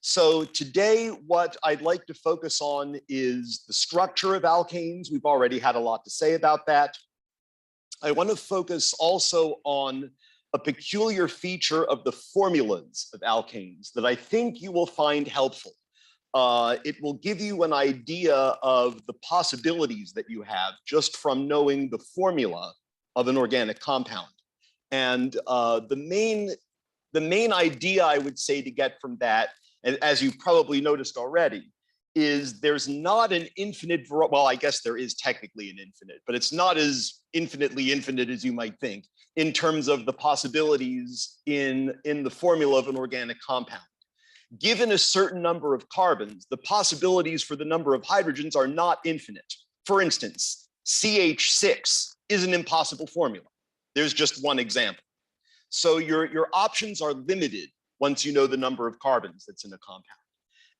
So today, what I'd like to focus on is the structure of alkanes. We've already had a lot to say about that. I want to focus also on a peculiar feature of the formulas of alkanes that I think you will find helpful. It will give you an idea of the possibilities that you have just from knowing the formula of an organic compound. And the main idea I would say to get from that, and as you've probably noticed already, is there's not an infinite, well, I guess there is technically an infinite, but it's not as infinitely infinite as you might think in terms of the possibilities in the formula of an organic compound. Given a certain number of carbons, the possibilities for the number of hydrogens are not infinite. For instance, CH6 is an impossible formula. There's just one example. So your options are limited once you know the number of carbons that's in a compound.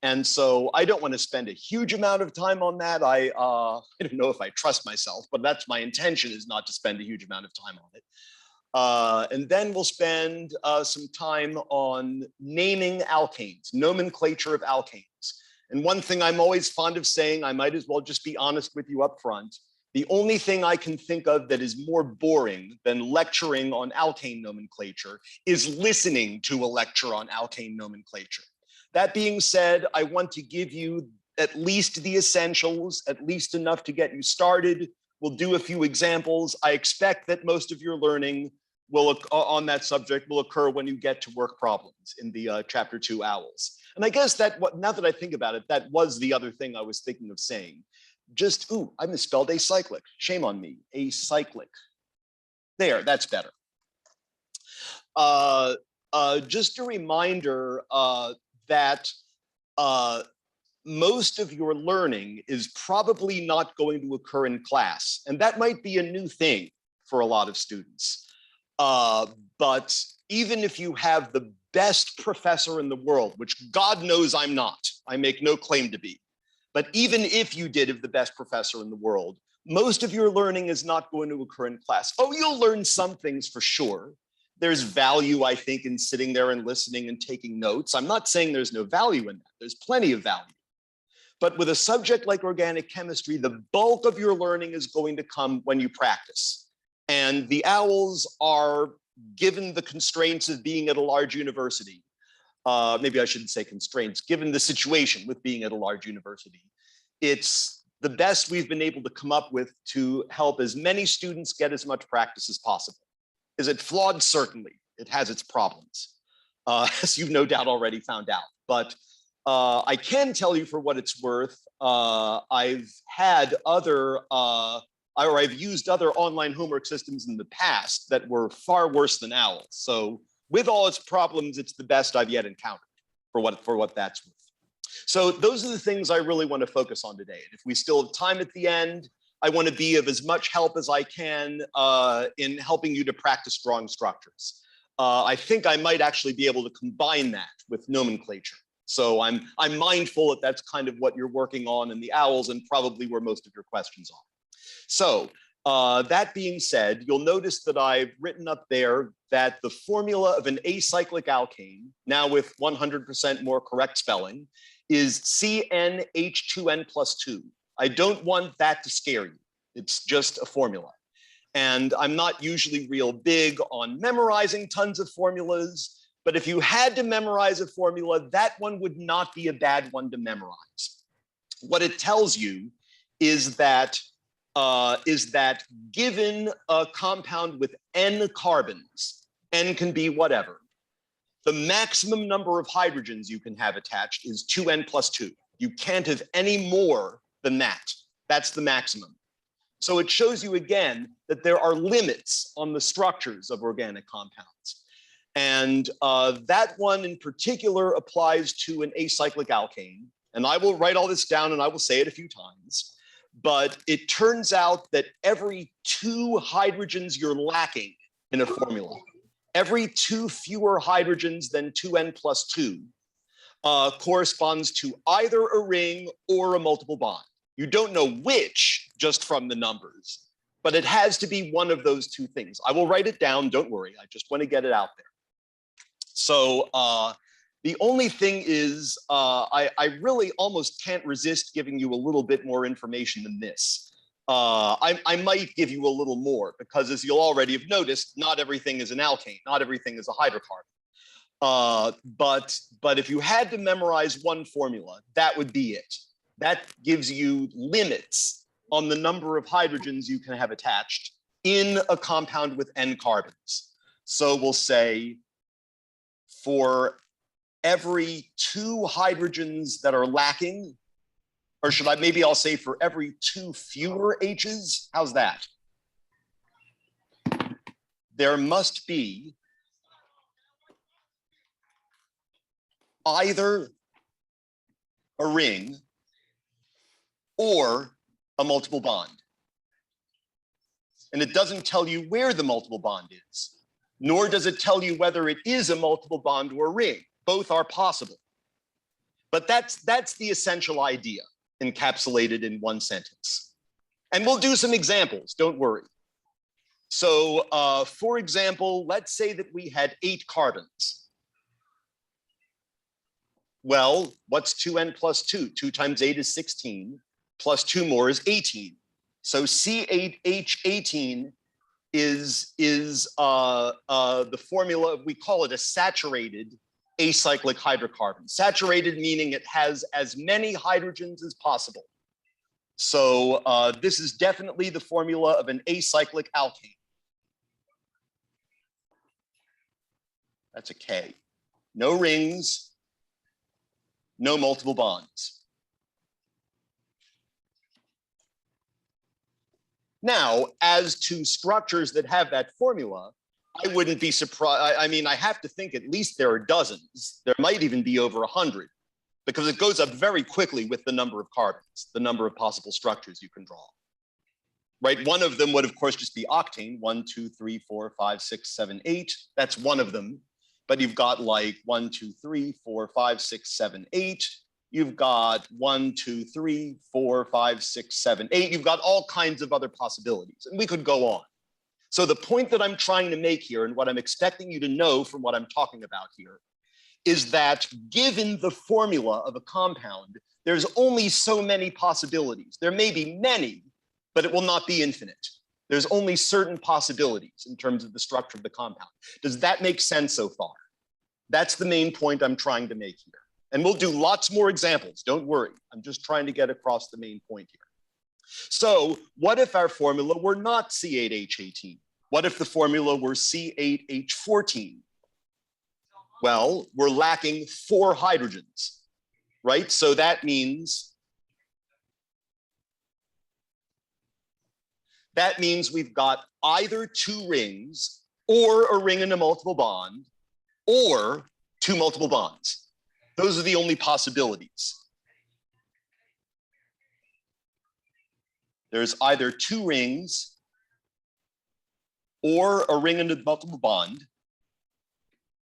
And so I don't want to spend a huge amount of time on that. I don't know if I trust myself, but that's my intention, is not to spend a huge amount of time on it. And then we'll spend some time on naming alkanes, nomenclature of alkanes. And one thing I'm always fond of saying, I might as well just be honest with you up front, the only thing I can think of that is more boring than lecturing on alkane nomenclature is listening to a lecture on alkane nomenclature. That being said, I want to give you at least the essentials, at least enough to get you started. We'll do a few examples. I expect that most of your learning will, on that subject, will occur when you get to work problems in the chapter 2 OWLs. And I guess that, now that I think about it, that was the other thing I was thinking of saying. Just, ooh, I misspelled acyclic. Shame on me, acyclic. There, that's better. Just a reminder that most of your learning is probably not going to occur in class. And that might be a new thing for a lot of students. But even if you have the best professor in the world, which God knows I'm not, I make no claim to be, but even if you did have the best professor in the world, most of your learning is not going to occur in class. Oh, you'll learn some things for sure. There's value, I think, in sitting there and listening and taking notes. I'm not saying there's no value in that. There's plenty of value. But with a subject like organic chemistry, the bulk of your learning is going to come when you practice. And the OWLs are, given the constraints of being at a large university, maybe I shouldn't say constraints, given the situation with being at a large university, it's the best we've been able to come up with to help as many students get as much practice as possible. Is it flawed? Certainly. It has its problems, as you've no doubt already found out. But I can tell you for what it's worth, I've had other, or I've used other online homework systems in the past that were far worse than OWLs. So with all its problems, it's the best I've yet encountered for what that's worth. So those are the things I really want to focus on today. And if we still have time at the end, I want to be of as much help as I can in helping you to practice drawing structures. I think I might actually be able to combine that with nomenclature. So I'm mindful that that's kind of what you're working on in the OWLs and probably where most of your questions are. So that being said, you'll notice that I've written up there that the formula of an acyclic alkane, now with 100% more correct spelling, is CnH2n plus 2. I don't want that to scare you. It's just a formula. And I'm not usually real big on memorizing tons of formulas, but if you had to memorize a formula, that one would not be a bad one to memorize. What it tells you is that given a compound with n carbons, n can be whatever, the maximum number of hydrogens you can have attached is 2n plus 2. You can't have any more than that. That's the maximum. So it shows you again that there are limits on the structures of organic compounds. And that one in particular applies to an acyclic alkane. And I will write all this down and I will say it a few times. But it turns out that every 2 hydrogens you're lacking in a formula, every 2 fewer hydrogens than 2n plus 2 corresponds to either a ring or a multiple bond. You don't know which just from the numbers, but it has to be one of those 2 things. I will write it down, don't worry, I just want to get it out there. So The only thing is, I really almost can't resist giving you a little bit more information than this. I might give you a little more because, as you'll already have noticed, not everything is an alkane, not everything is a hydrocarbon. But if you had to memorize one formula, that would be it. That gives you limits on the number of hydrogens you can have attached in a compound with n carbons. So we'll say for every 2 hydrogens that are lacking, or should I, maybe I'll say for every 2 fewer H's, how's that? There must be either a ring or a multiple bond. And it doesn't tell you where the multiple bond is, nor does it tell you whether it is a multiple bond or a ring. Both are possible. But that's the essential idea encapsulated in one sentence. And we'll do some examples, don't worry. So for example, let's say that we had 8 carbons. Well, what's 2n plus 2? 2 times 8 is 16, plus 2 more is 18. So C8H18 is the formula, we call it a saturated acyclic hydrocarbon. Saturated meaning it has as many hydrogens as possible. So this is definitely the formula of an acyclic alkane. That's a K. No rings, no multiple bonds. Now, as to structures that have that formula, I wouldn't be surprised. I mean, I have to think at least there are dozens. There might even be over 100, because it goes up very quickly with the number of carbons, the number of possible structures you can draw. Right? One of them would, of course, just be octane. 1, 2, 3, 4, 5, 6, 7, 8. That's one of them. But you've got like 1, 2, 3, 4, 5, 6, 7, 8. You've got 1, 2, 3, 4, 5, 6, 7, 8. You've got all kinds of other possibilities, and we could go on. So the point that I'm trying to make here, and what I'm expecting you to know from what I'm talking about here, is that given the formula of a compound, there's only so many possibilities. There may be many, but it will not be infinite. There's only certain possibilities in terms of the structure of the compound. Does that make sense so far? That's the main point I'm trying to make here. And we'll do lots more examples, don't worry. I'm just trying to get across the main point here. So what if our formula were not C8H18? What if the formula were C8H14? Well, we're lacking 4 hydrogens, right? So that means we've got either 2 rings or a ring and a multiple bond or 2 multiple bonds. Those are the only possibilities. There's either 2 rings or a ring and a multiple bond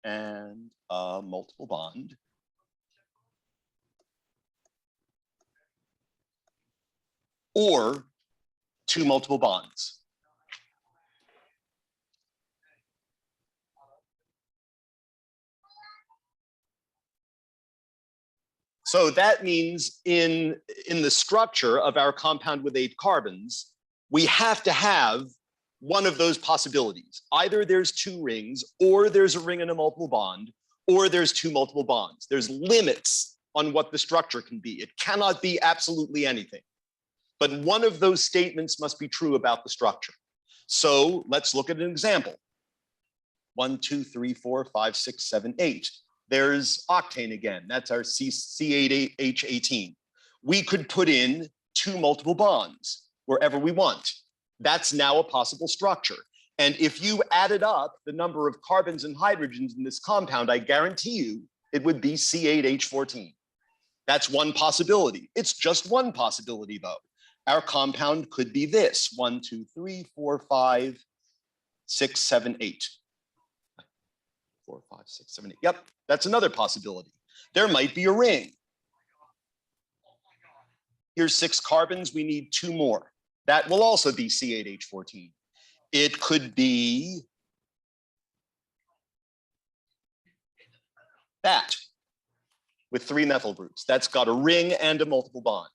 and a multiple bond. Or 2 multiple bonds. So that means in the structure of our compound with 8 carbons, we have to have one of those possibilities. Either there's 2 rings, or there's a ring and a multiple bond, or there's 2 multiple bonds. There's limits on what the structure can be. It cannot be absolutely anything. But one of those statements must be true about the structure. So let's look at an example. 1, 2, 3, 4, 5, 6, 7, 8. There's octane again. That's our C8H18. We could put in 2 multiple bonds wherever we want. That's now a possible structure. And if you added up the number of carbons and hydrogens in this compound, I guarantee you it would be C8H14. That's one possibility. It's just one possibility, though. Our compound could be this: 1, 2, 3, 4, 5, 6, 7, 8. 4, 5, 6, 7, 8. Yep, that's another possibility. There might be a ring. Here's 6 carbons. We need 2 more. That will also be C8H14. It could be that. with 3 methyl groups. That's got a ring and a multiple bond.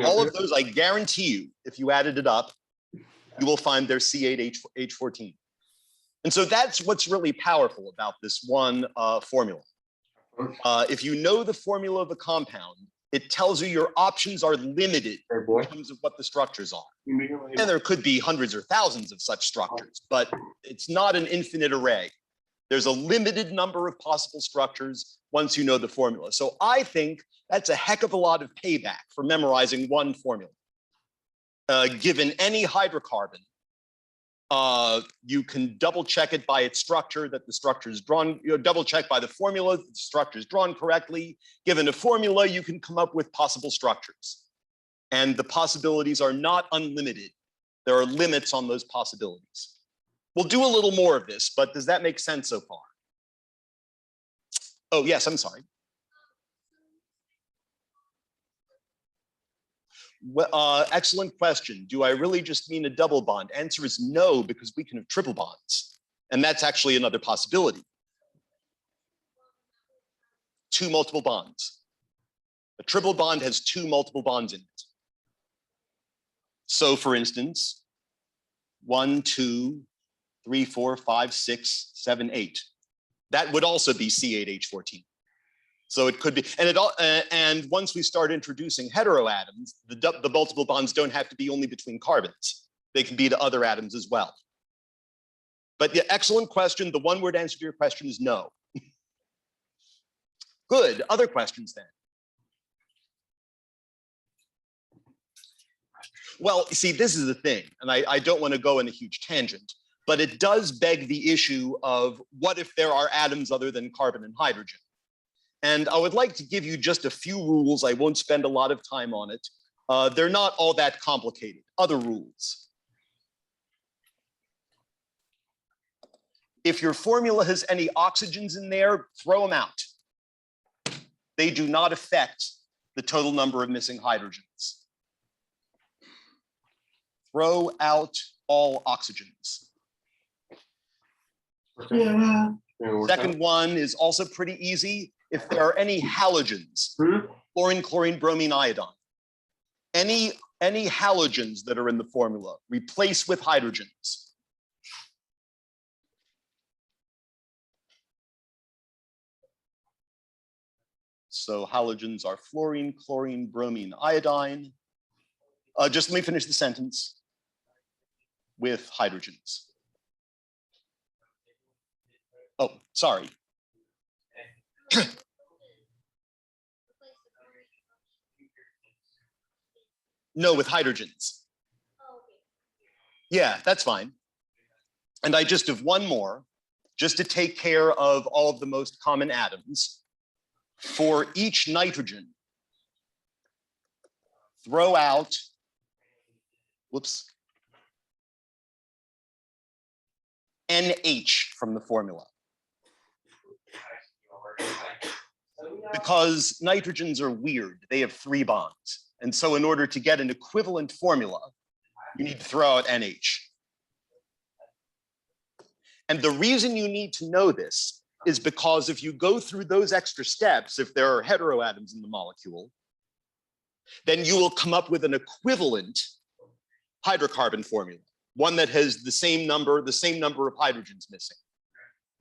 All of those, I guarantee you, if you added it up, you will find their C8H14. And so that's what's really powerful about this one formula. If you know the formula of a compound, it tells you your options are limited in terms of what the structures are. And there could be hundreds or thousands of such structures, but it's not an infinite array. There's a limited number of possible structures once you know the formula. So I think that's a heck of a lot of payback for memorizing one formula. Given any hydrocarbon, you can double check it by its structure, that the structure is drawn, double check by the formula that the structure is drawn correctly. Given a formula, you can come up with possible structures. And the possibilities are not unlimited. There are limits on those possibilities. We'll do a little more of this, but does that make sense so far? Oh, yes, I'm sorry. Well, excellent question. Do I really just mean a double bond? Answer is no, because we can have triple bonds. And that's actually another possibility. 2 multiple bonds. A triple bond has 2 multiple bonds in it. So for instance, 1, 2, 3, 4, 5, 6, 7, 8. That would also be C8H14. So it could be, and once we start introducing heteroatoms, the multiple bonds don't have to be only between carbons. They can be to other atoms as well. But the excellent question, the one-word answer to your question is no. Good, other questions then? Well, see, this is the thing, and I don't want to go in a huge tangent, but it does beg the issue of what if there are atoms other than carbon and hydrogen? And I would like to give you just a few rules. I won't spend a lot of time on it. They're not all that complicated. Other rules. If your formula has any oxygens in there, throw them out. They do not affect the total number of missing hydrogens. Throw out all oxygens. Yeah. Second one is also pretty easy. If there are any halogens, chlorine, chlorine, bromine, iodine, any halogens that are in the formula, replace with hydrogens. So halogens are fluorine, chlorine, bromine, iodine. Just let me finish the sentence. With hydrogens. Oh, sorry. No, with hydrogens. Yeah, that's fine. And I just have one more, just to take care of all of the most common atoms. For each nitrogen, throw out, whoops, NH from the formula. Because nitrogens are weird, they have 3 bonds. And so in order to get an equivalent formula, you need to throw out NH. And the reason you need to know this is because if you go through those extra steps, if there are heteroatoms in the molecule, then you will come up with an equivalent hydrocarbon formula, one that has the same number of hydrogens missing.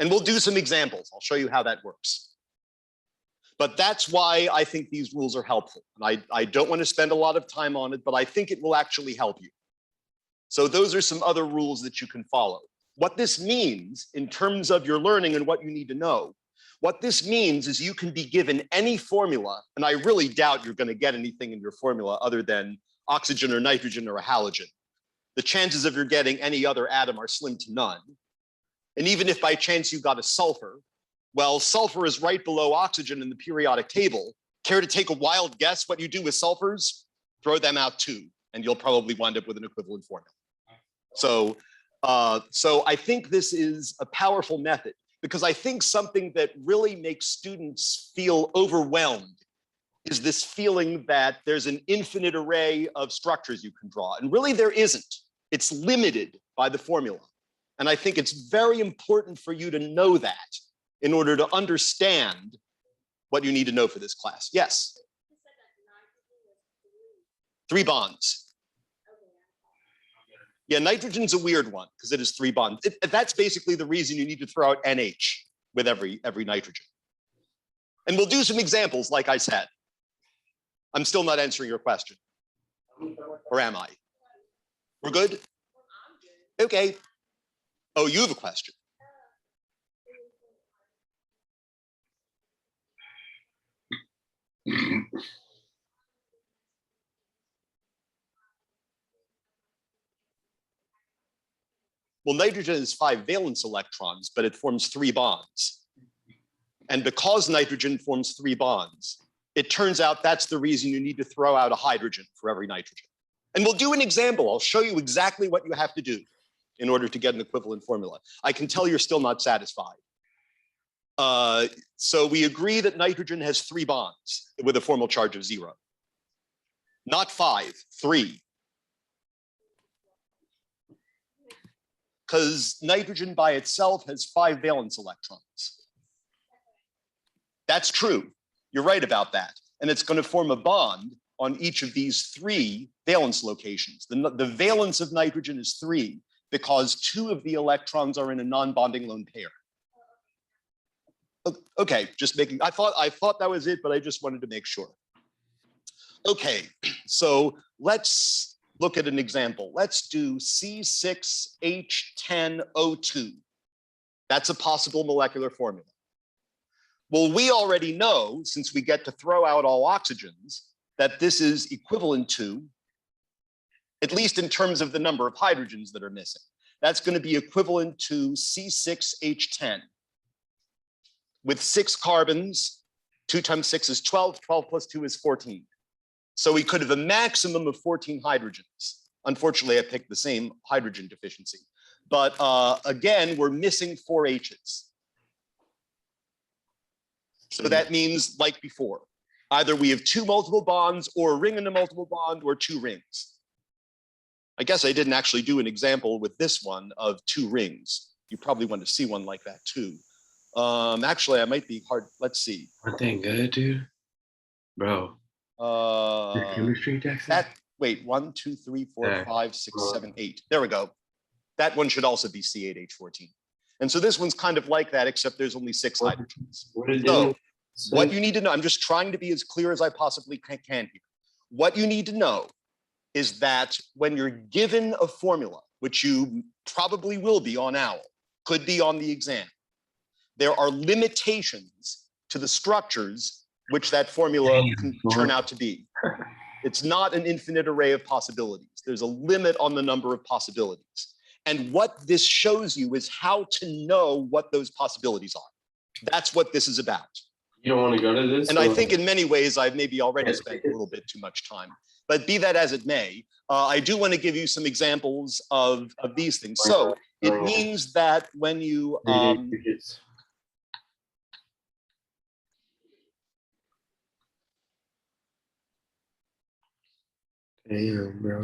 And we'll do some examples. I'll show you how that works. But that's why I think these rules are helpful. And I don't want to spend a lot of time on it, but I think it will actually help you. So those are some other rules that you can follow. What this means in terms of your learning and what you need to know, what this means is you can be given any formula, and I really doubt you're going to get anything in your formula other than oxygen or nitrogen or a halogen. The chances of your getting any other atom are slim to none. And even if by chance you got a sulfur, well, sulfur is right below oxygen in the periodic table. Care to take a wild guess what you do with sulfurs? Throw them out too, and you'll probably wind up with an equivalent formula. So I think this is a powerful method because I think something that really makes students feel overwhelmed is this feeling that there's an infinite array of structures you can draw. And really there isn't. It's limited by the formula. And I think it's very important for you to know that in order to understand what you need to know for this class. Yes. 3 bonds. Yeah, nitrogen's a weird one because it is 3 bonds. That's basically the reason you need to throw out NH with every nitrogen. And we'll do some examples, like I said. I'm still not answering your question. Or am I? We're good? Okay. Oh, you have a question. Well, nitrogen has 5 valence electrons, but it forms 3 bonds. And because nitrogen forms 3 bonds, it turns out that's the reason you need to throw out a hydrogen for every nitrogen. And we'll do an example. I'll show you exactly what you have to do in order to get an equivalent formula. I can tell you're still not satisfied. So we agree that nitrogen has 3 bonds with a formal charge of 0. Not 5, 3. Because nitrogen by itself has 5 valence electrons. That's true. You're right about that. And it's going to form a bond on each of these 3 valence locations. The valence of nitrogen is 3 because 2 of the electrons are in a non-bonding lone pair. Okay, just making, I thought that was it, but I just wanted to make sure. Okay, so let's look at an example. Let's do C6H10O2. That's a possible molecular formula. Well, we already know, since we get to throw out all oxygens, that this is equivalent to, at least in terms of the number of hydrogens that are missing, that's going to be equivalent to C6H10. With 6 carbons, 2 times 6 is 12, 12 plus 2 is 14. So we could have a maximum of 14 hydrogens. Unfortunately, I picked the same hydrogen deficiency. But again, we're missing 4 H's. So that means, like before, either we have 2 multiple bonds or a ring in a multiple bond or 2 rings. I guess I didn't actually do an example with this one of 2 rings. You probably want to see one like that too. Actually, I might be hard. Let's see. Aren't they good, dude? Bro. Your chemistry, Jackson? Wait, 1, 2, 3, 4, 5, 6, 7, 8. There we go. That one should also be C8H14. And so this one's kind of like that, except there's only 6 hydrogens. So what you need to know, I'm just trying to be as clear as I possibly can here. What you need to know is that when you're given a formula, which you probably will be on OWL, could be on the exam, there are limitations to the structures which that formula can turn out to be. It's not an infinite array of possibilities. There's a limit on the number of possibilities. And what this shows you is how to know what those possibilities are. That's what this is about. You don't want to go to this? And I think in many ways, I've maybe already spent a little bit too much time. But be that as it may, I do want to give you some examples of these things. So it means that when you... Damn, bro.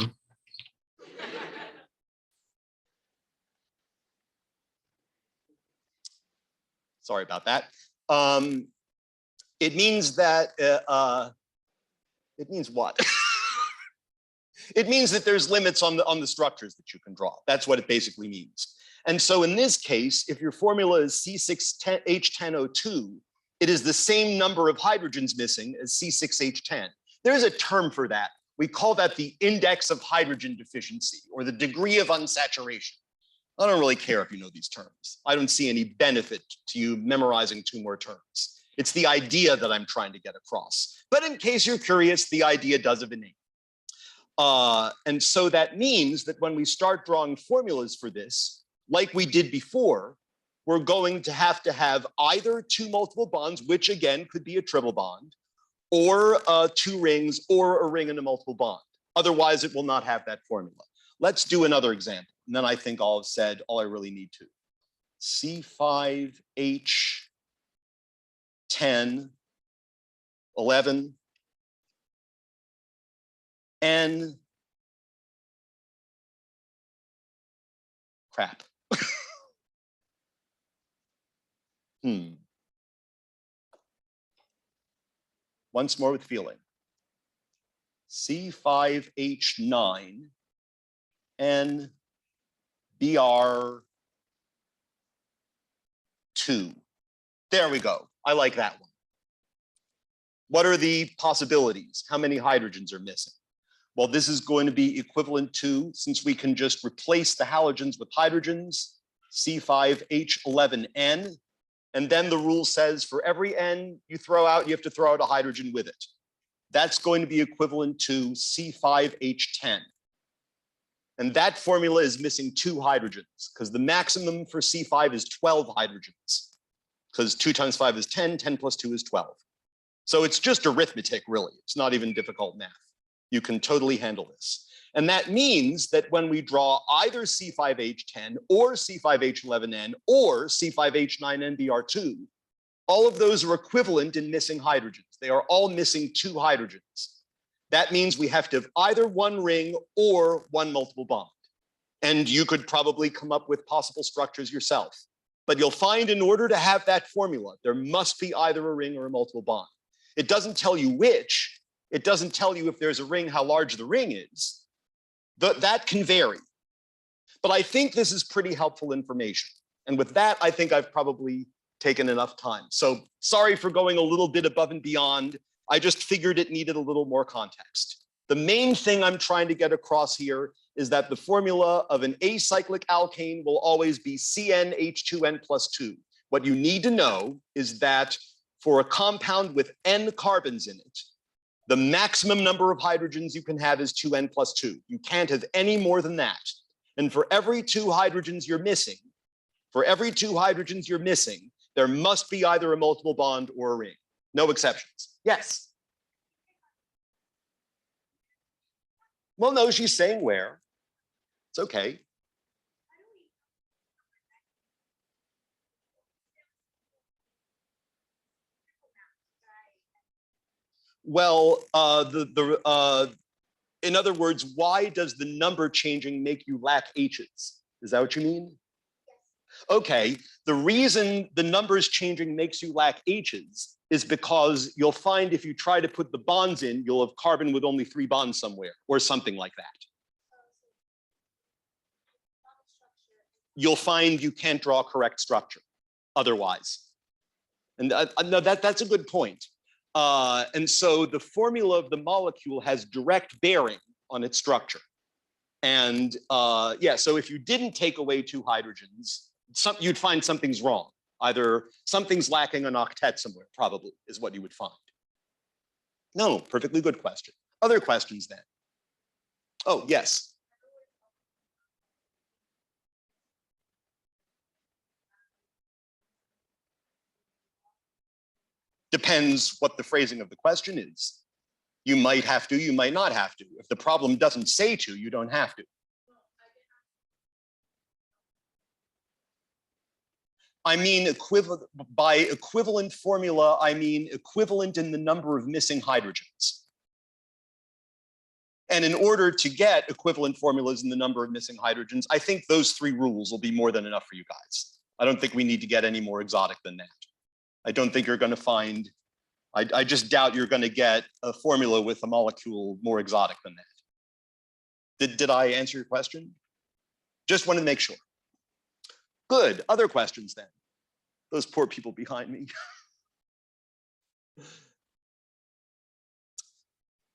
Sorry about that. It means that, it means what? It means that there's limits on the structures that you can draw. That's what it basically means. And so in this case, if your formula is C6H10O2, it is the same number of hydrogens missing as C6H10. There's a term for that. We call that the index of hydrogen deficiency or the degree of unsaturation. I don't really care if you know these terms. I don't see any benefit to you memorizing 2 more terms. It's the idea that I'm trying to get across. But in case you're curious, the idea does have a name. And so that means that when we start drawing formulas for this, like we did before, we're going to have either 2 multiple bonds, which again could be a triple bond, or 2 rings, or a ring and a multiple bond. Otherwise, it will not have that formula. Let's do another example. And then I think I'll have said all I really need to. C5H10, 11, N, crap. once more with feeling. C5H9 and Br2. There we go. I like that one. What are the possibilities? How many hydrogens are missing? Well, this is going to be equivalent to, since we can just replace the halogens with hydrogens, C5H11N. And then the rule says for every N you throw out, you have to throw out a hydrogen with it. That's going to be equivalent to C5H10. And that formula is missing 2 hydrogens because the maximum for C5 is 12 hydrogens. Because 2 times 5 is 10, 10 plus 2 is 12. So it's just arithmetic, really. It's not even difficult math. You can totally handle this. And that means that when we draw either C5H10 or C5H11N or C5H9NBr2, all of those are equivalent in missing hydrogens. They are all missing 2 hydrogens. That means we have to have either one ring or one multiple bond. And you could probably come up with possible structures yourself. But you'll find in order to have that formula, there must be either a ring or a multiple bond. It doesn't tell you which. It doesn't tell you if there's a ring, how large the ring is. That can vary. But I think this is pretty helpful information. And with that, I think I've probably taken enough time. So sorry for going a little bit above and beyond. I just figured it needed a little more context. The main thing I'm trying to get across here is that the formula of an acyclic alkane will always be CnH2n plus 2. What you need to know is that for a compound with n carbons in it, the maximum number of hydrogens you can have is 2n plus 2. You can't have any more than that. And for every 2 hydrogens you're missing, there must be either a multiple bond or a ring. No exceptions. Yes? Well, no, she's saying where. It's okay. Well, in other words, why does the number changing make you lack H's? Is that what you mean? Okay, the reason the numbers changing makes you lack H's is because you'll find if you try to put the bonds in, you'll have carbon with only 3 bonds somewhere or something like that. You'll find you can't draw correct structure otherwise. And no, that's a good point. And so the formula of the molecule has direct bearing on its structure. And yeah, so if you didn't take away 2 hydrogens, you'd find something's wrong. Either something's lacking an octet somewhere, probably, is what you would find. No, perfectly good question. Other questions then? Oh, yes. Depends what the phrasing of the question is. You might have to, you might not have to. If the problem doesn't say to, you don't have to. I mean, by equivalent formula, I mean equivalent in the number of missing hydrogens. And in order to get equivalent formulas in the number of missing hydrogens, I think those 3 rules will be more than enough for you guys. I don't think we need to get any more exotic than that. I don't think you're going to find, I just doubt you're going to get a formula with a molecule more exotic than that. Did I answer your question? Just wanted to make sure. Good. Other questions then? Those poor people behind me.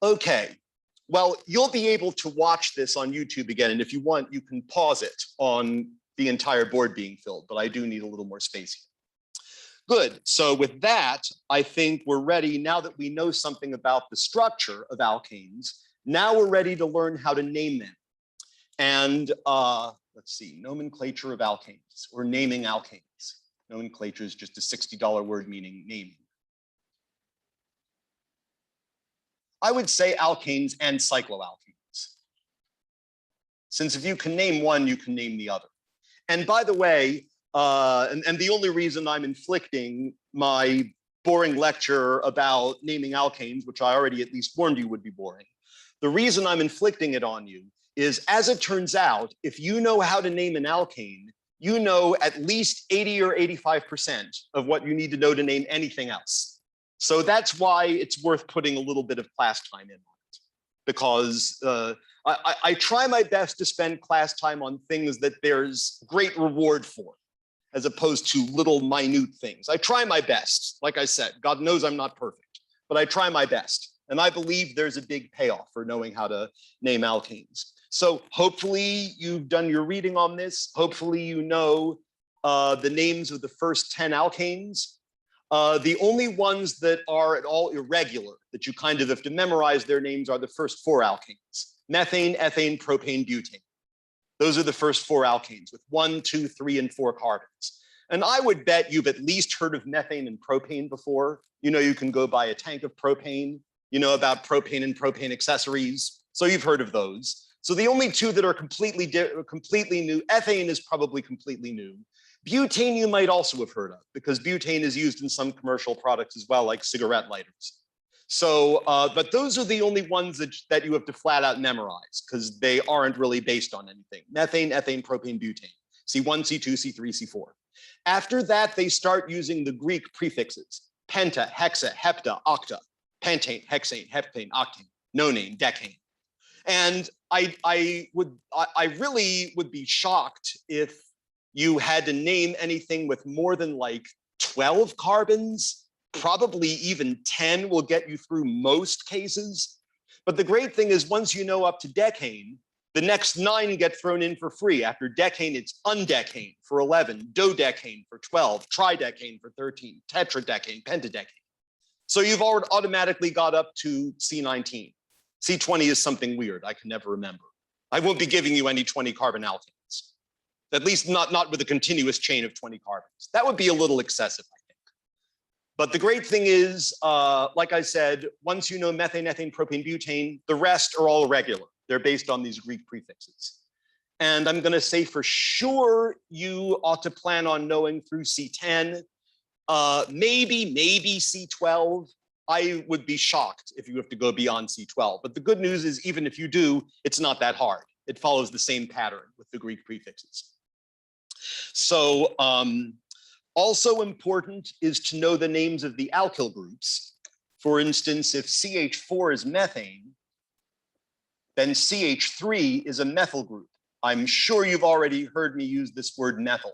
Okay. Well, you'll be able to watch this on YouTube again. And if you want, you can pause it on the entire board being filled, but I do need a little more space here. Good. So with that, I think we're ready now that we know something about the structure of alkanes. Now we're ready to learn how to name them. And let's see, nomenclature of alkanes or naming alkanes. Nomenclature is just a $60 word meaning naming. I would say alkanes and cycloalkanes. Since if you can name one, you can name the other. And by the way, and the only reason I'm inflicting my boring lecture about naming alkanes, which I already at least warned you would be boring, the reason I'm inflicting it on you is, as it turns out, if you know how to name an alkane, you know at least 80 or 85% of what you need to know to name anything else. So that's why it's worth putting a little bit of class time in on it, because I try my best to spend class time on things that there's great reward for, as opposed to little minute things. I try my best. Like I said, God knows I'm not perfect, but I try my best. And I believe there's a big payoff for knowing how to name alkanes. So hopefully you've done your reading on this. Hopefully you know the names of the first 10 alkanes. The only ones that are at all irregular, that you kind of have to memorize their names, are the first 4 alkanes: methane, ethane, propane, butane. Those are the first 4 alkanes with 1, 2, 3, and 4 carbons. And I would bet you've at least heard of methane and propane before. You know, you can go buy a tank of propane. You know about propane and propane accessories. So you've heard of those. So the only 2 that are completely new, ethane is probably completely new. Butane you might also have heard of, because butane is used in some commercial products as well, like cigarette lighters. So, but those are the only ones that you have to flat out memorize, because they aren't really based on anything. Methane, ethane, propane, butane. C1, C2, C3, C4. After that, they start using the Greek prefixes: penta, hexa, hepta, octa, pentane, hexane, heptane, octane, nonane, decane. And I really would be shocked if you had to name anything with more than like 12 carbons. Probably even 10 will get you through most cases. But the great thing is, once you know up to decane, the next 9 get thrown in for free. After decane, it's undecane for 11, dodecane for 12, tridecane for 13, tetradecane, pentadecane. So you've already automatically got up to C19. C20 is something weird I can never remember. I won't be giving you any 20 carbon alkanes, at least not with a continuous chain of 20 carbons. That would be a little excessive, I think. But the great thing is, like I said, once you know methane, ethane, propane, butane, the rest are all irregular. They're based on these Greek prefixes. And I'm going to say for sure you ought to plan on knowing through C10, maybe C12. I would be shocked if you have to go beyond C12. But the good news is, even if you do, it's not that hard. It follows the same pattern with the Greek prefixes. So also important is to know the names of the alkyl groups. For instance, if CH4 is methane, then CH3 is a methyl group. I'm sure you've already heard me use this word methyl,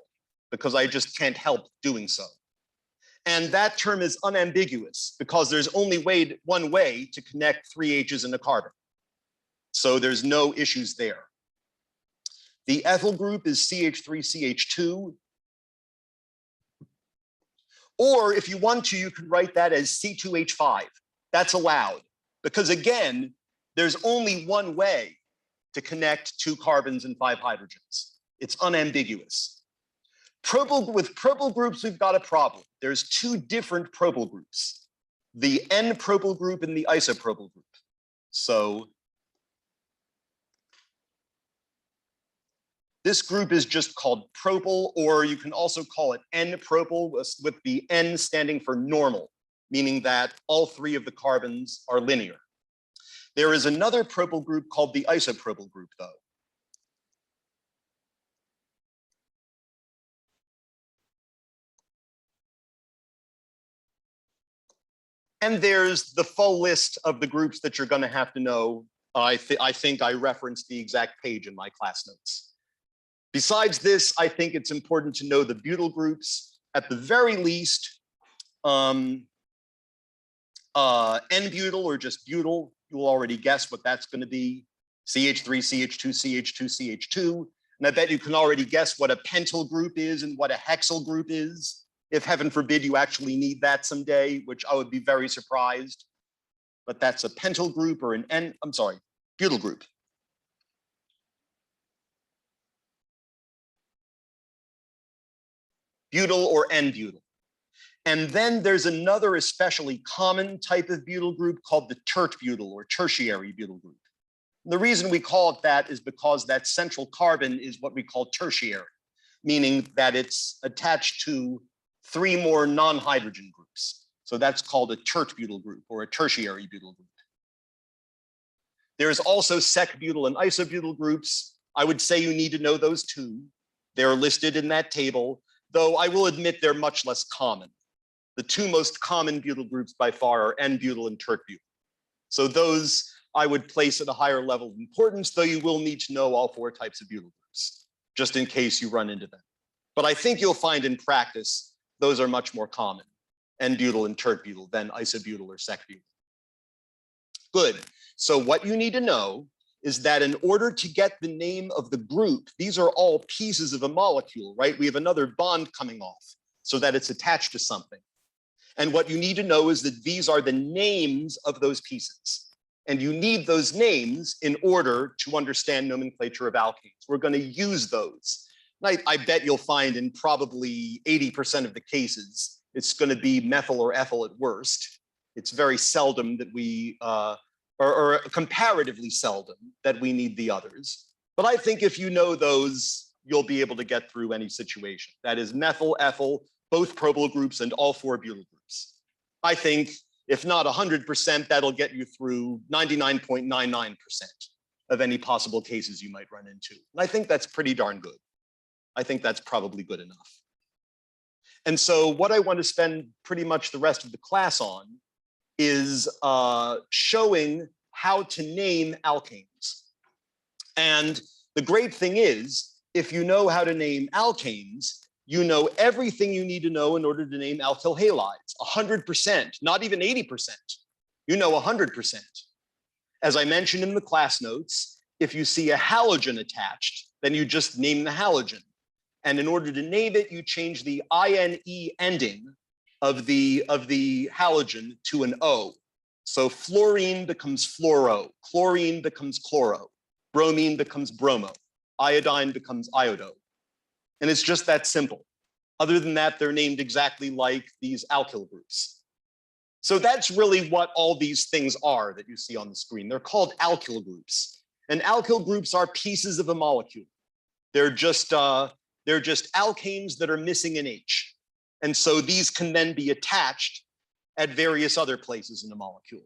because I just can't help doing so. And that term is unambiguous, because there's only one way to connect 3 H's in a carbon. So there's no issues there. The ethyl group is CH3CH2. Or if you want to, you can write that as C2H5. That's allowed, because again, there's only one way to connect 2 carbons and 5 hydrogens. It's unambiguous. With propyl groups, we've got a problem. There's 2 different propyl groups: the N-propyl group and the isopropyl group. So this group is just called propyl, or you can also call it N-propyl, with the N standing for normal, meaning that all 3 of the carbons are linear. There is another propyl group called the isopropyl group, though. And there's the full list of the groups that you're going to have to know. I think I referenced the exact page in my class notes. Besides this, I think it's important to know the butyl groups. At the very least, N-butyl, or just butyl, you'll already guess what that's going to be: CH3, CH2, CH2, CH2. And I bet you can already guess what a pentyl group is and what a hexyl group is, if heaven forbid you actually need that someday, which I would be very surprised. But that's a pentyl group, or butyl group. Butyl or N-butyl. And then there's another especially common type of butyl group called the tert-butyl, or tertiary butyl group. And the reason we call it that is because that central carbon is what we call tertiary, meaning that it's attached to 3 more non-hydrogen groups. So that's called a tert-butyl group, or a tertiary butyl group. There's also sec-butyl and isobutyl groups. I would say you need to know those 2. They're listed in that table, though I will admit they're much less common. The two most common butyl groups by far are N-butyl and tert-butyl. So those I would place at a higher level of importance, though you will need to know all four types of butyl groups, just in case you run into them. But I think you'll find in practice, those are much more common, N-butyl and tert-butyl, than isobutyl or sec-butyl. Good. So what you need to know is that in order to get the name of the group, these are all pieces of a molecule, right? We have another bond coming off so that it's attached to something. And what you need to know is that these are the names of those pieces. And you need those names in order to understand nomenclature of alkanes. We're going to use those. And I bet you'll find in probably 80% of the cases, it's going to be methyl or ethyl at worst. It's very seldom that we, or comparatively seldom that we need the others. But I think if you know those, you'll be able to get through any situation. That is methyl, ethyl, both probyl groups, and all four butyl groups. I think if not 100%, that'll get you through 99.99% of any possible cases you might run into. And I think that's pretty darn good. I think that's probably good enough. And so what I want to spend pretty much the rest of the class on is showing how to name alkanes. And the great thing is, if you know how to name alkanes, you know everything you need to know in order to name alkyl halides, 100%, not even 80%. You know 100%. As I mentioned in the class notes, if you see a halogen attached, then you just name the halogen. And in order to name it, you change the INE ending of the halogen to an O. So fluorine becomes fluoro, chlorine becomes chloro, bromine becomes bromo, iodine becomes iodo. And it's just that simple. Other than that, they're named exactly like these alkyl groups. So that's really what all these things are that you see on the screen. They're called alkyl groups. And alkyl groups are pieces of a molecule. They're just alkanes that are missing an H. And so these can then be attached at various other places in the molecule.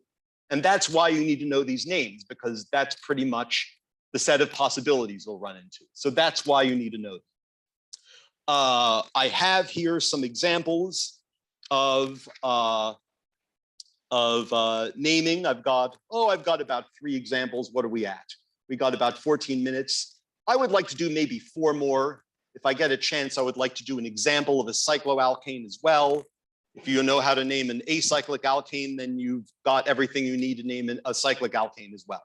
And that's why you need to know these names, because that's pretty much the set of possibilities we'll run into. So that's why you need to know them. I have here some examples of naming. I've got about 3 examples. What are we at? We got about 14 minutes. I would like to do maybe 4 more. If I get a chance, I would like to do an example of a cycloalkane as well. If you know how to name an acyclic alkane, then you've got everything you need to name a cyclic alkane as well.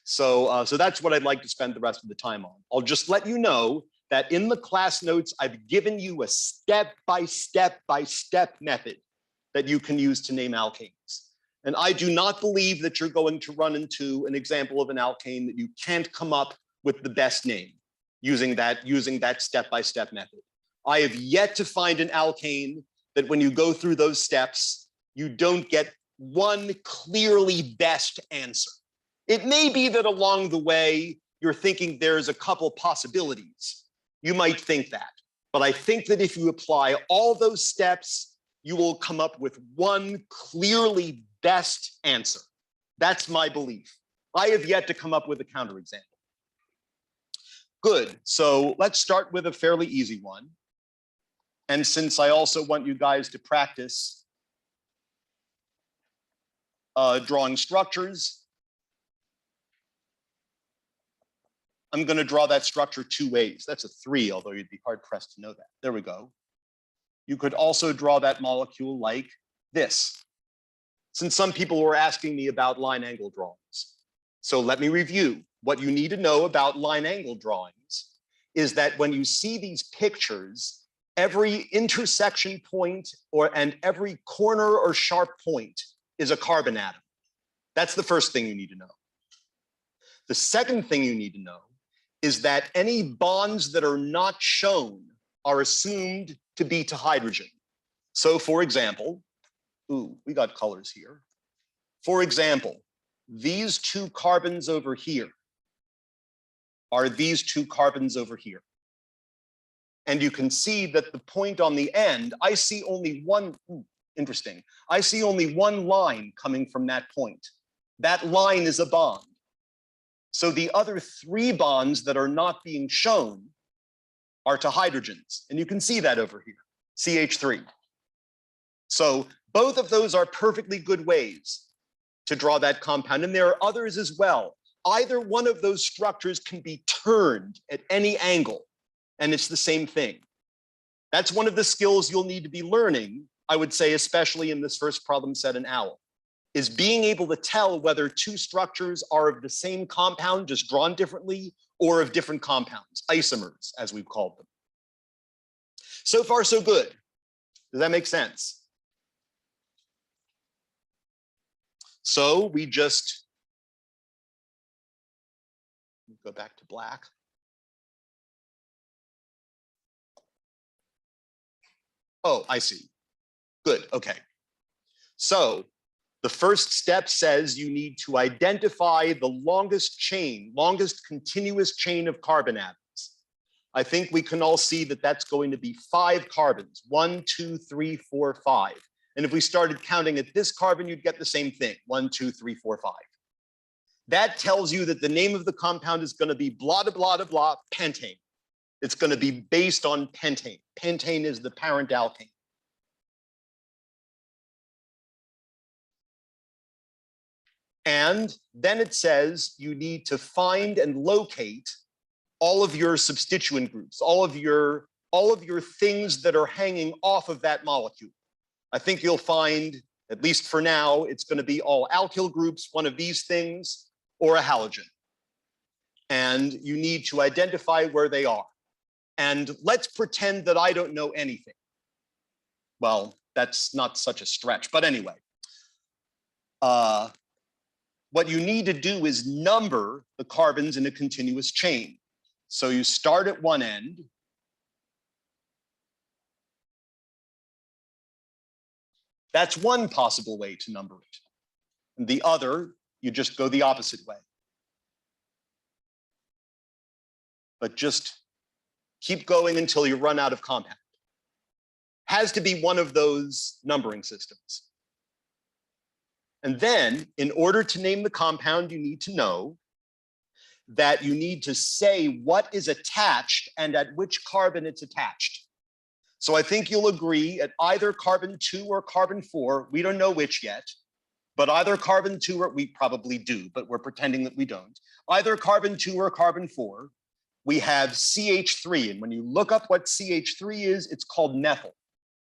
So that's what I'd like to spend the rest of the time on. I'll just let you know that in the class notes, I've given you a step-by-step method that you can use to name alkanes. And I do not believe that you're going to run into an example of an alkane that you can't come up with the best name using that step-by-step method. I have yet to find an alkane that when you go through those steps, you don't get one clearly best answer. It may be that along the way, you're thinking there's a couple possibilities. You might think that, but I think that if you apply all those steps, you will come up with one clearly best answer. That's my belief. I have yet to come up with a counterexample. Good, so let's start with a fairly easy one. And since I also want you guys to practice drawing structures, I'm going to draw that structure 2 ways. That's a 3, although you'd be hard pressed to know that. There we go. You could also draw that molecule like this, since some people were asking me about line angle drawings. So let me review. What you need to know about line angle drawings is that when you see these pictures, every intersection point and every corner or sharp point is a carbon atom. That's the first thing you need to know. The second thing you need to know is that any bonds that are not shown are assumed to be to hydrogen. So for example, we got colors here. For example, these 2 carbons over here are these 2 carbons over here. And you can see that the point on the end, I see only one, interesting. I see only one line coming from that point. That line is a bond. So the other 3 bonds that are not being shown are to hydrogens. And you can see that over here, CH3. So both of those are perfectly good ways to draw that compound. And there are others as well. Either one of those structures can be turned at any angle, and it's the same thing. That's one of the skills you'll need to be learning, I would say, especially in this first problem set in OWL, is being able to tell whether two structures are of the same compound, just drawn differently, or of different compounds, isomers, as we've called them. So far, so good. Does that make sense? So we just go back to black. Oh, I see. Good, okay. So the first step says you need to identify the longest chain, longest continuous chain of carbon atoms. I think we can all see that that's going to be 5 carbons, 1, 2, 3, 4, 5. And if we started counting at this carbon, you'd get the same thing, 1, 2, 3, 4, 5. That tells you that the name of the compound is going to be blah, blah, blah, blah, pentane. It's going to be based on pentane. Pentane is the parent alkane. And then it says you need to find and locate all of your substituent groups, all of your things that are hanging off of that molecule. I think you'll find, at least for now, it's going to be all alkyl groups, one of these things, or a halogen. And you need to identify where they are. And let's pretend that I don't know anything. Well, that's not such a stretch, but anyway. What you need to do is number the carbons in a continuous chain. So you start at one end. That's one possible way to number it. And the other, you just go the opposite way. But just keep going until you run out of compound. Has to be one of those numbering systems. And then, in order to name the compound, you need to know that you need to say what is attached and at which carbon it's attached. So I think you'll agree at either carbon 2 or carbon 4, we don't know which yet, but either carbon 2 or we probably do, but we're pretending that we don't. Either carbon 2 or carbon 4, we have CH3. And when you look up what CH3 is, it's called methyl.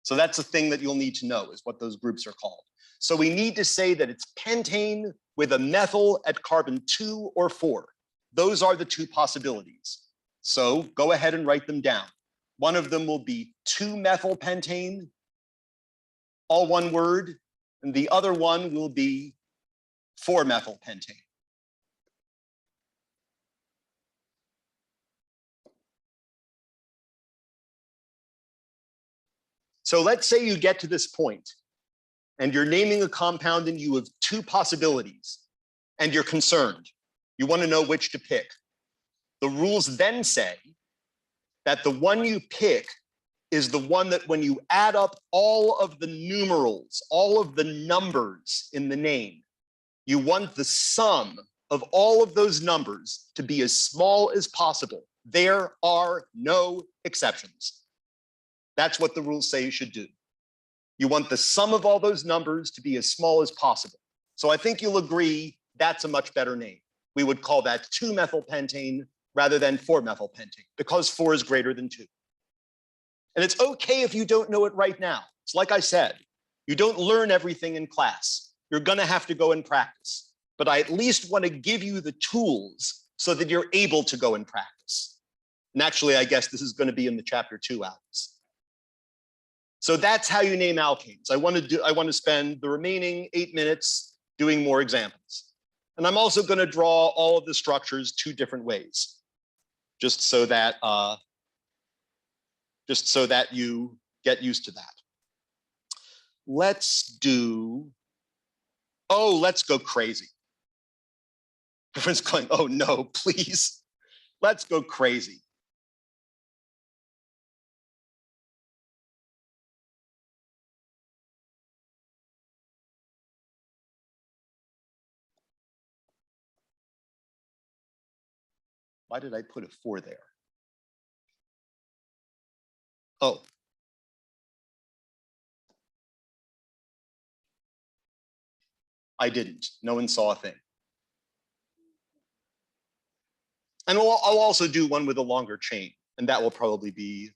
So that's the thing that you'll need to know, is what those groups are called. So we need to say that it's pentane with a methyl at carbon 2 or 4. Those are the two possibilities. So go ahead and write them down. One of them will be 2-methylpentane, all one word, and the other one will be 4-methylpentane. So let's say you get to this point and you're naming a compound and you have 2 possibilities and you're concerned. You want to know which to pick. The rules then say that the one you pick is the one that when you add up all of the numerals, all of the numbers in the name, you want the sum of all of those numbers to be as small as possible. There are no exceptions. That's what the rules say you should do. You want the sum of all those numbers to be as small as possible. So I think you'll agree that's a much better name. We would call that 2-methylpentane rather than 4-methylpentane, because 4 is greater than 2. And it's okay if you don't know it right now. It's like I said, you don't learn everything in class. You're going to have to go and practice. But I at least want to give you the tools so that you're able to go and practice. And actually, I guess this is going to be in the chapter 2 hours. So that's how you name alkanes. I want to spend the remaining 8 minutes doing more examples. And I'm also going to draw all of the structures 2 different ways, just so that you get used to that. Let's go crazy. Everyone's going, oh no, please. Let's go crazy. Why did I put a 4 there? Oh. I didn't. No one saw a thing. And I'll also do one with a longer chain, and that will probably be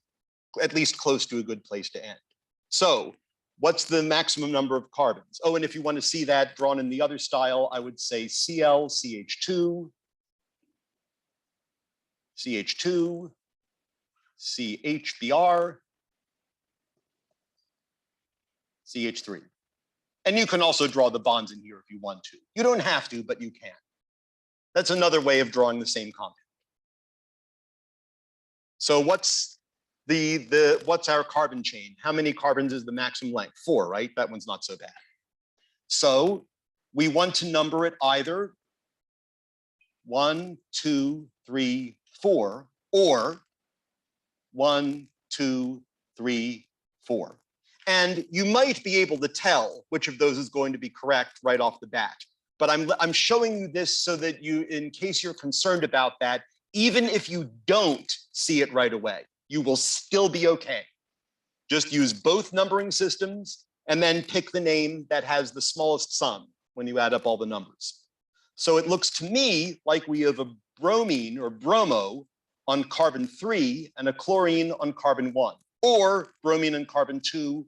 at least close to a good place to end. So what's the maximum number of carbons? Oh, and if you want to see that drawn in the other style, I would say Cl, CH2, CH2, CHBr, CH3. And you can also draw the bonds in here if you want to. You don't have to, but you can. That's another way of drawing the same compound. So what's what's our carbon chain? How many carbons is the maximum length? 4, right? That one's not so bad. So we want to number it either 1, 2, 3, 4, or 1, 2, 3, 4. And you might be able to tell which of those is going to be correct right off the bat. But I'm showing you this so that you, in case you're concerned about that, even if you don't see it right away, you will still be okay. Just use both numbering systems and then pick the name that has the smallest sum when you add up all the numbers. So it looks to me like we have a bromine or bromo on carbon 3 and a chlorine on carbon 1, or bromine and carbon 2,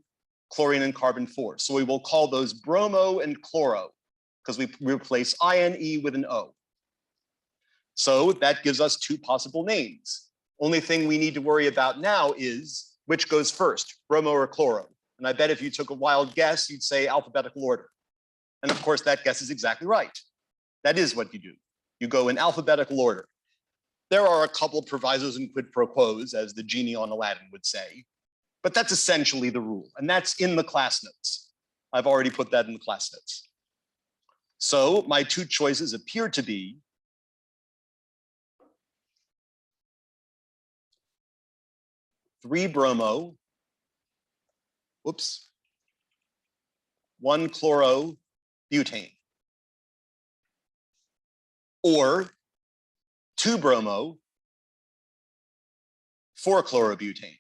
chlorine and carbon 4. So we will call those bromo and chloro because we replace INE with an O. So that gives us 2 possible names. Only thing we need to worry about now is which goes first, bromo or chloro. And I bet if you took a wild guess, you'd say alphabetical order. And of course, that guess is exactly right. That is what you do. You go in alphabetical order. There are a couple of provisos and quid pro quos, as the genie on Aladdin would say, but that's essentially the rule. And that's in the class notes. I've already put that in the class notes. So my 2 choices appear to be 3 bromo, 1 chlorobutane, or 2 bromo, 4 chlorobutane.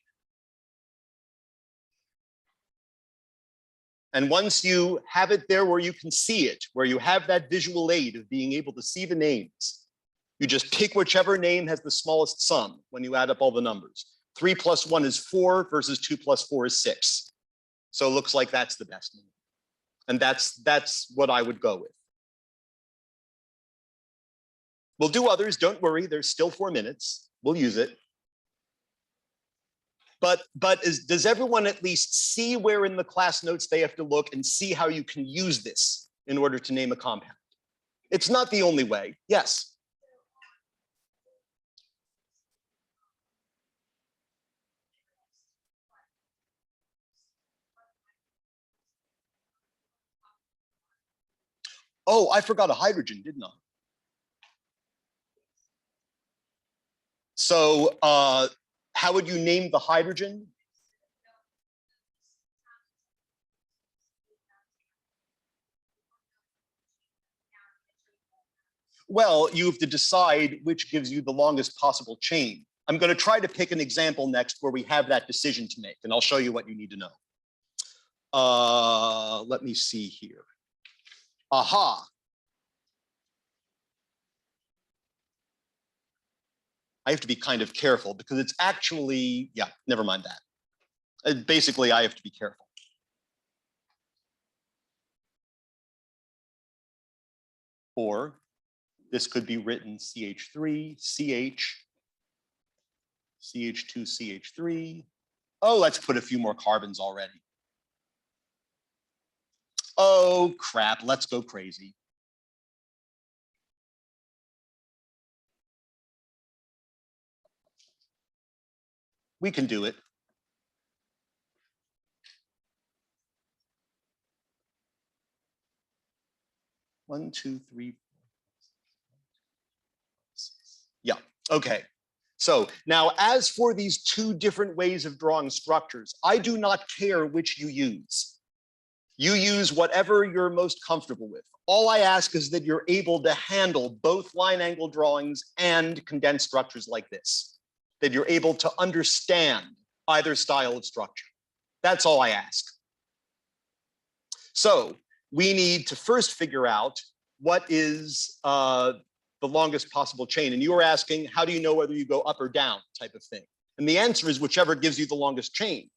And once you have it there where you can see it, where you have that visual aid of being able to see the names, you just pick whichever name has the smallest sum when you add up all the numbers. 3 plus 1 is 4 versus 2 plus 4 is 6. So it looks like that's the best name. And that's what I would go with. We'll do others, don't worry, there's still 4 minutes. We'll use it. But does everyone at least see where in the class notes they have to look and see how you can use this in order to name a compound? It's not the only way. Yes. Oh, I forgot a hydrogen, didn't I? So how would you name the hydrogen? Well, you have to decide which gives you the longest possible chain. I'm going to try to pick an example next where we have that decision to make, and I'll show you what you need to know. Let me see here. Aha. I have to be kind of careful because it's actually, yeah, never mind that. Basically, I have to be careful. Or this could be written CH3, CH, CH2, CH3. Oh, let's put a few more carbons already. Oh, crap, let's go crazy. We can do it. One, two, three. Yeah, okay. So now as for these 2 different ways of drawing structures, I do not care which you use. You use whatever you're most comfortable with. All I ask is that you're able to handle both line angle drawings and condensed structures like this, that you're able to understand either style of structure. That's all I ask. So we need to first figure out what is the longest possible chain. And you were asking, how do you know whether you go up or down type of thing? And the answer is whichever gives you the longest chain.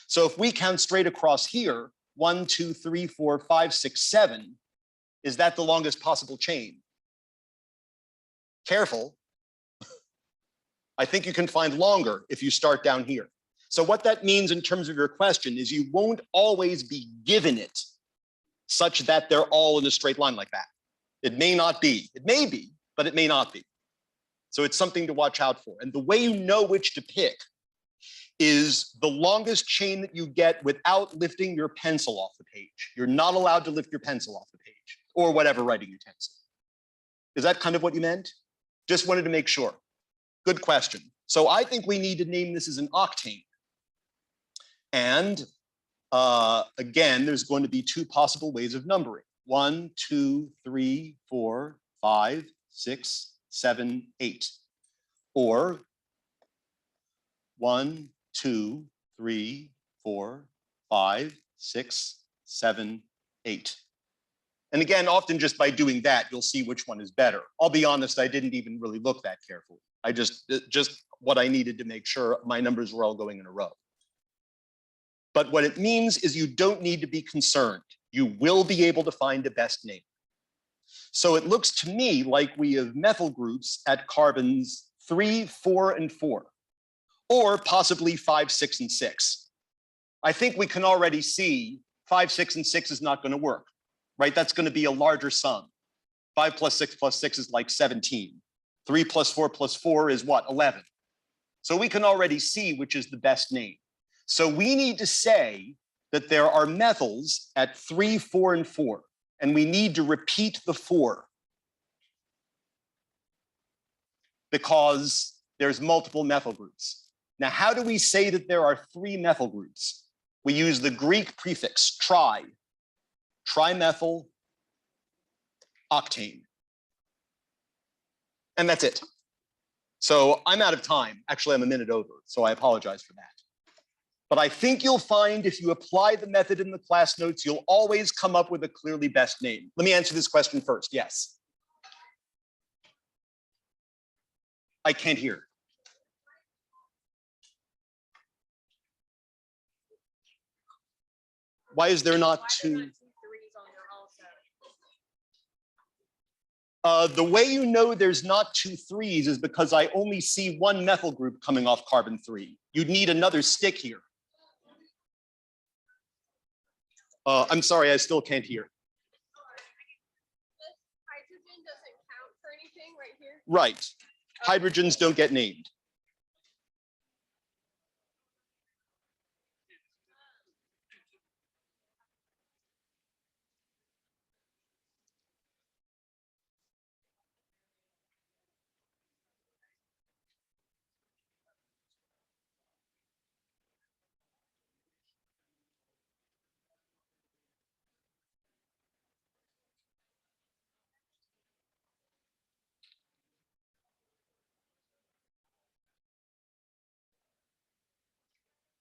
So if we count straight across here, 1, 2, 3, 4, 5, 6, 7, is that the longest possible chain? Careful. I think you can find longer if you start down here. So what that means in terms of your question is you won't always be given it such that they're all in a straight line like that. It may not be. It may be, but it may not be. So it's something to watch out for. And the way you know which to pick is the longest chain that you get without lifting your pencil off the page. You're not allowed to lift your pencil off the page or whatever writing utensil. Is that kind of what you meant? Just wanted to make sure. Good question. So I think we need to name this as an octane. And again, there's going to be two possible ways of numbering. 1, 2, 3, 4, 5, 6, 7, 8. Or 1, 2, 3, 4, 5, 6, 7, 8. And again, often just by doing that, you'll see which one is better. I'll be honest, I didn't even really look that carefully. I just what I needed to make sure my numbers were all going in a row. But what it means is you don't need to be concerned. You will be able to find the best name. So it looks to me like we have methyl groups at carbons 3, 4, and 4, or possibly 5, 6, and 6. I think we can already see 5, 6, and 6 is not going to work, right? That's going to be a larger sum. 5 plus 6 is like 17. 3 plus 4 plus 4 is what? 11. So we can already see which is the best name. So we need to say that there are methyls at 3, 4, and 4, and we need to repeat the 4 because there's multiple methyl groups. Now, how do we say that there are 3 methyl groups? We use the Greek prefix tri, trimethyl octane. And that's it. So I'm out of time. Actually, I'm a minute over, so I apologize for that. But I think you'll find if you apply the method in the class notes, you'll always come up with a clearly best name. Let me answer this question first. Yes. I can't hear. Why is there not two? The way you know there's not 2 3s is because I only see 1 methyl group coming off carbon 3. You'd need another stick here. I'm sorry, I still can't hear. This hydrogen doesn't count for anything right here? Right. Hydrogens don't get named.